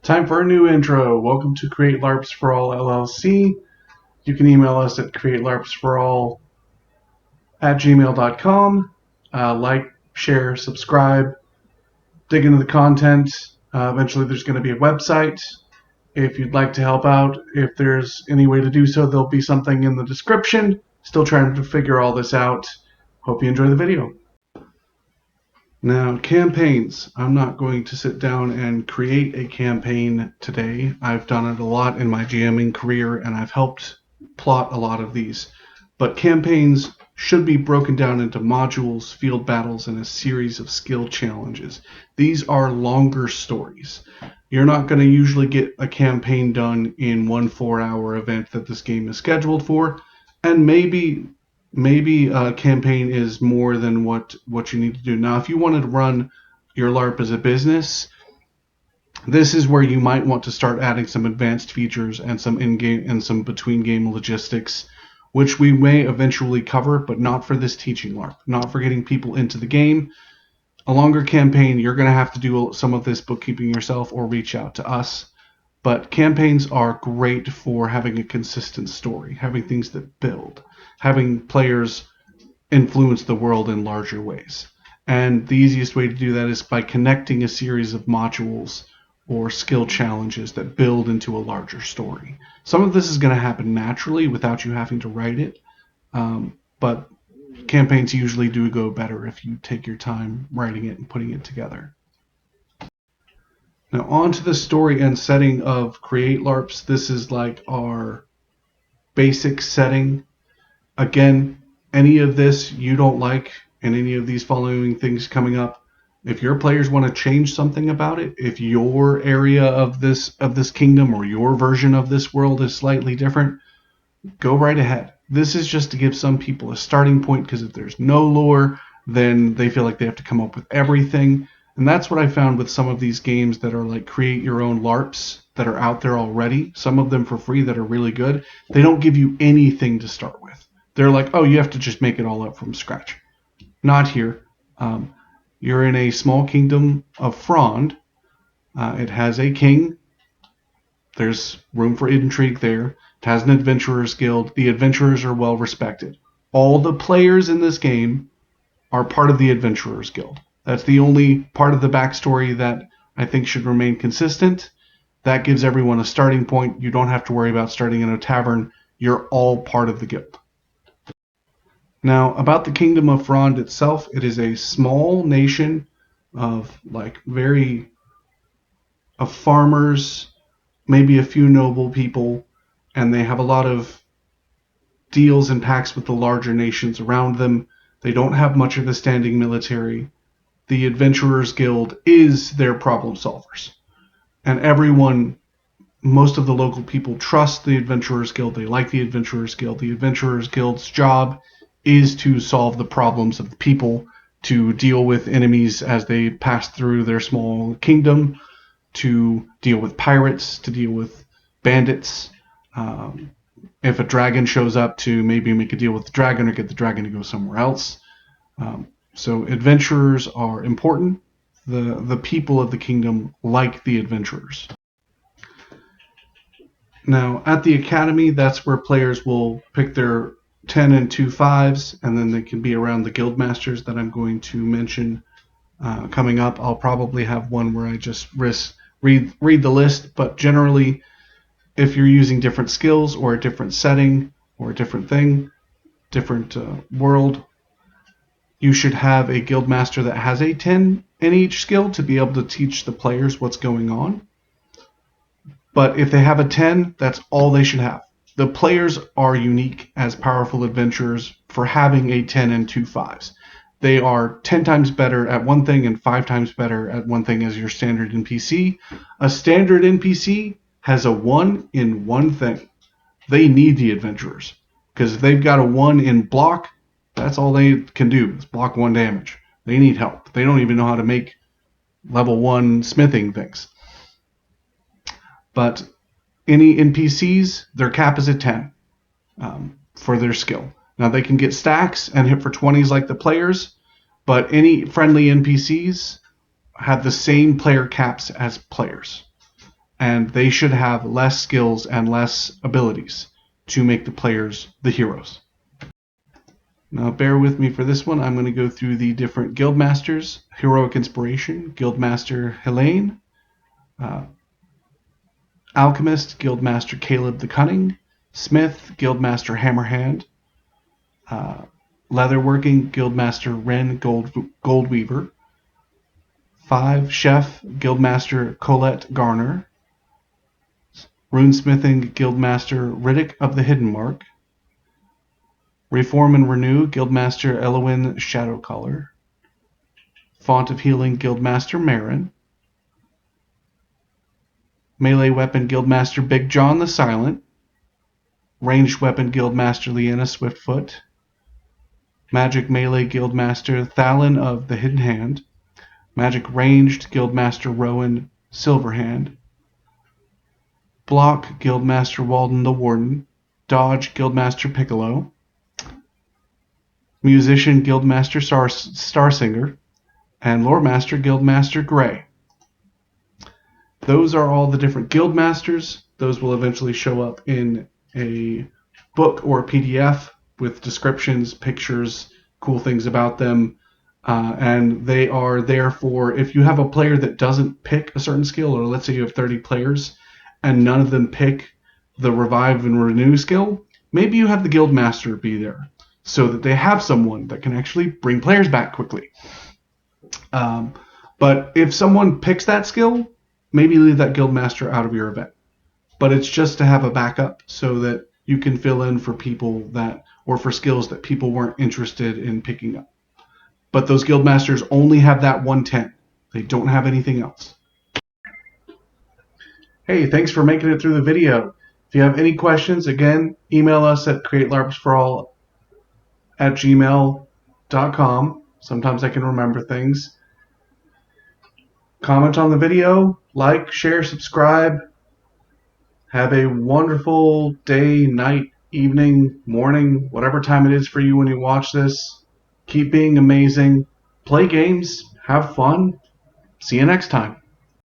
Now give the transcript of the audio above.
Time for a new intro. Welcome to Create LARPs for All LLC. You can email us at createlarpsforall@gmail.com. Like, share, subscribe, dig into the content. Eventually there's going to be a website. If you'd like to help out, if there's any way to do so, there'll be something in the description. Still trying to figure all this out. Hope you enjoy the video. Now, campaigns. I'm not going to sit down and create a campaign today. I've done it a lot in my GMing career, and I've helped plot a lot of these. But campaigns should be broken down into modules, field battles, and a series of skill challenges. These are longer stories. You're not going to usually get a campaign done in one 4-hour event that this game is scheduled for, and maybe a campaign is more than what you need to do. Now, if you wanted to run your LARP as a business, this is where you might want to start adding some advanced features and some in-game and some between-game logistics, which we may eventually cover, but not for this teaching LARP, not for getting people into the game. A longer campaign, you're going to have to do some of this bookkeeping yourself or reach out to us. But campaigns are great for having a consistent story, having things that build, having players influence the world in larger ways. And the easiest way to do that is by connecting a series of modules or skill challenges that build into a larger story. Some of this is going to happen naturally without you having to write it, but campaigns usually do go better if you take your time writing it and putting it together. Now, on to the story and setting of Create LARPs. This is like our basic setting. Again, any of this you don't like, and any of these following things coming up, if your players want to change something about it, if your area of this kingdom or your version of this world is slightly different, go right ahead. This is just to give some people a starting point, because if there's no lore, then they feel like they have to come up with everything. And that's what I found with some of these games that are like create your own LARPs that are out there already, some of them for free that are really good. They don't give you anything to start with. They're like, oh, you have to just make it all up from scratch. Not here. You're in a small kingdom of Frond. It has a king. There's room for intrigue there. It has an adventurers guild. The adventurers are well respected. All the players in this game are part of the adventurers guild. That's the only part of the backstory that I think should remain consistent. That gives everyone a starting point. You don't have to worry about starting in a tavern. You're all part of the guild. Now, about the Kingdom of Frond itself, it is a small nation of of farmers, maybe a few noble people, and they have a lot of deals and pacts with the larger nations around them. They don't have much of a standing military. The Adventurers Guild is their problem solvers. And most of the local people trust the Adventurers Guild. They like the Adventurers Guild. The Adventurers Guild's job is to solve the problems of the people, to deal with enemies as they pass through their small kingdom, to deal with pirates, to deal with bandits. If a dragon shows up, to maybe make a deal with the dragon or get the dragon to go somewhere else. So adventurers are important. The people of the kingdom like the adventurers. Now, at the academy, that's where players will pick their 10 and 2 5s, and then they can be around the guild masters that I'm going to mention coming up. I'll probably have one where I just read the list, but generally, if you're using different skills or a different setting or a different thing, different world, you should have a guild master that has a 10 in each skill to be able to teach the players what's going on. But if they have a 10, that's all they should have. The players are unique as powerful adventurers for having a 10 and 2 5s. They are 10 times better at one thing and 5 times better at one thing as your standard NPC. A standard NPC has a 1 in one thing. They need the adventurers, because if they've got a 1 in block, that's all they can do is block 1 damage. They need help. They don't even know how to make level 1 smithing things. But any NPCs, their cap is at 10 for their skill. Now, they can get stacks and hit for 20s like the players, but any friendly NPCs have the same player caps as players. and they should have less skills and less abilities to make the players the heroes. Now bear with me for this one. I'm going to go through the different guild masters. Heroic Inspiration, Guildmaster Helene. Alchemist, Guildmaster Caleb the Cunning. Smith, Guildmaster Hammerhand. Leatherworking, Guildmaster Ren Goldweaver. 5. Chef, Guildmaster Colette Garner. Runesmithing, Guildmaster Riddick of the Hidden Mark. Reform and Renew, Guildmaster Elowin Shadowcaller. Font of Healing, Guildmaster Marin. Melee Weapon, Guildmaster Big John the Silent. Ranged Weapon, Guildmaster Leanna Swiftfoot. Magic Melee, Guildmaster Thalon of the Hidden Hand. Magic Ranged, Guildmaster Rowan Silverhand. Block, Guildmaster Walden the Warden. Dodge, Guildmaster Piccolo. Musician, Guildmaster Starsinger. And Loremaster, Guildmaster Gray. Those are all the different guild masters. Those will eventually show up in a book or a PDF with descriptions, pictures, cool things about them. And they are there for, if you have a player that doesn't pick a certain skill, or let's say you have 30 players and none of them pick the Revive and Renew skill, maybe you have the guild master be there so that they have someone that can actually bring players back quickly. But if someone picks that skill, maybe leave that guild master out of your event. But it's just to have a backup so that you can fill in for people that, or for skills that people weren't interested in picking up. But those guild masters only have that 110. They don't have anything else. Hey, thanks for making it through the video. If you have any questions, again, email us at createlarpsforall@gmail.com. Sometimes I can remember things. Comment on the video, like, share, subscribe. Have a wonderful day, night, evening, morning, whatever time it is for you when you watch this. Keep being amazing. Play games. Have fun. See you next time.